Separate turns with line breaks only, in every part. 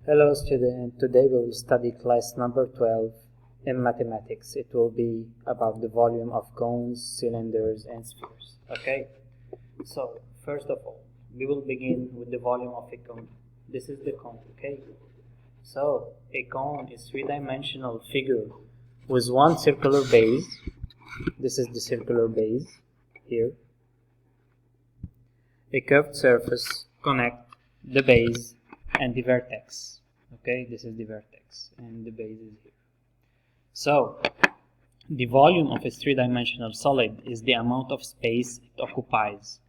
Hello student, today we will study class number 12 in mathematics. It will be about the volume of cones, cylinders and spheres. Okay, so first of all, we will begin with the volume of a cone. This is the cone, okay? So a cone is three-dimensional figure with one circular base. This is the circular base here. A curved surface connect the base and the vertex. Okay, this is the vertex and the base is here. So the volume of a three-dimensional solid is the amount of space it occupies.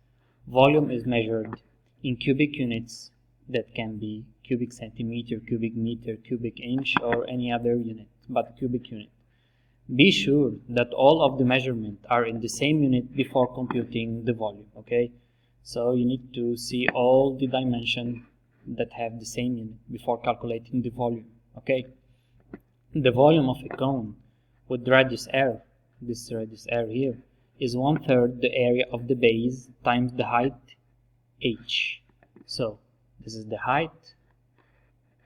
Volume is measured in cubic units, that can be cubic centimeter, cubic meter, cubic inch, or any other unit, but cubic unit. Be sure that all of the measurements are in the same unit before computing the volume. Okay, so you need to see all the dimensions that have the same unit before calculating the volume. Okay, the volume of a cone with radius r, this radius r here, is 1/3 the area of the base times the height h. So this is the height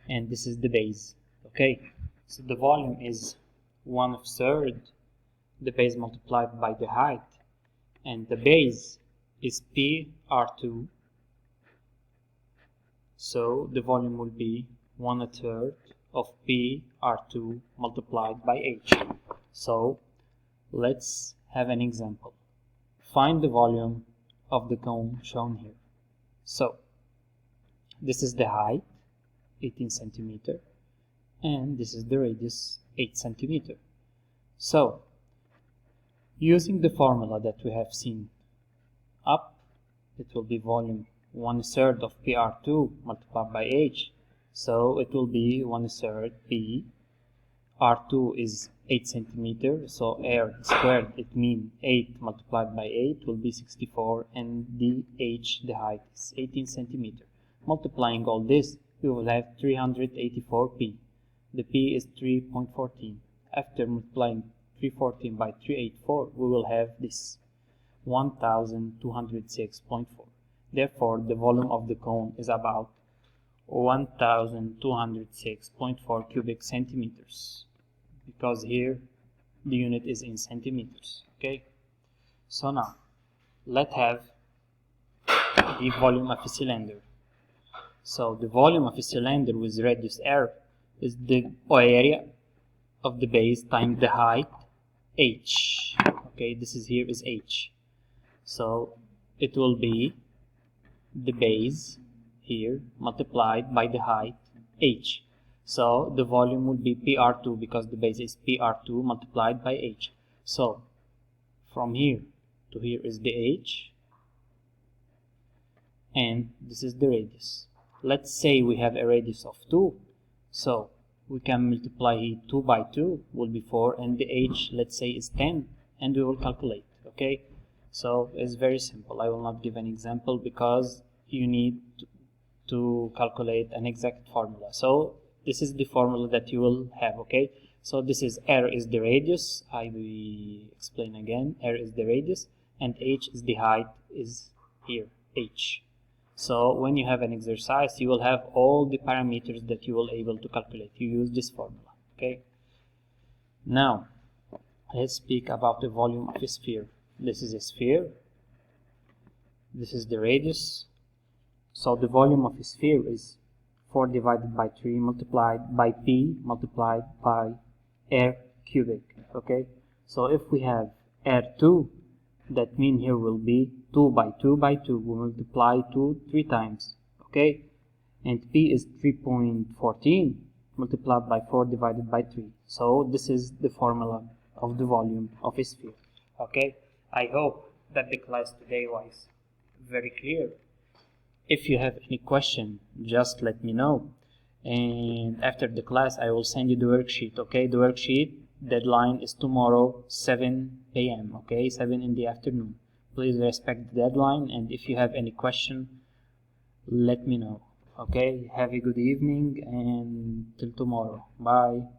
and this is the base. Okay, so the volume is 1/3 the base multiplied by the height, and the base is PR2. So the volume will be 1/3 of PR2 multiplied by h. So let's have an example. Find the volume of the cone shown here. So this is the height, 18 centimeter, and this is the radius, 8 centimeter. So using the formula that we have seen up, it will be volume 1/3 of PR2 multiplied by h. So it will be 1/3 P. R2 is 8 centimeter, so r squared, it means 8 multiplied by 8 will be 64, and the h, the height, is 18 centimeter. Multiplying all this, we will have 384 P. The P is 3.14. After multiplying 314 by 384, we will have this 1206.4. Therefore, the volume of the cone is about 1206.4 cubic centimeters, because here the unit is in centimeters. Okay, so now let's have the volume of a cylinder. So the volume of a cylinder with radius r is the area of the base times the height h. Okay, this is here is h. So it will be the base here multiplied by the height h. So the volume would be PR2, because the base is PR2 multiplied by h. So from here to here is the h, and this is the radius. Let's say we have a radius of 2, so we can multiply 2 by 2 will be 4, and the h, let's say, is 10, and we will calculate. Okay, so it's very simple. I will not give an example because you need to calculate an exact formula. So this is the formula that you will have. Okay, so this is r is the radius. I will explain again. R is the radius and h is the height, is here h. So when you have an exercise, you will have all the parameters that you will able to calculate. You use this formula. Okay, now let's speak about the volume of a sphere. This is a sphere, this is the radius. So the volume of a sphere is 4 divided by 3 multiplied by P multiplied by r cubic. Okay, so if we have r2, that means here will be 2 by 2 by 2. We multiply 2 3 times. Okay, and P is 3.14 multiplied by 4 divided by 3. So this is the formula of the volume of a sphere. Okay, I hope that the class today was very clear. If you have any question, just let me know, and after the class I will send you the worksheet. Okay, the worksheet deadline is tomorrow 7 p.m. okay, 7 in the afternoon. Please respect the deadline, and if you have any question, let me know. Okay, have a good evening and till tomorrow. Bye.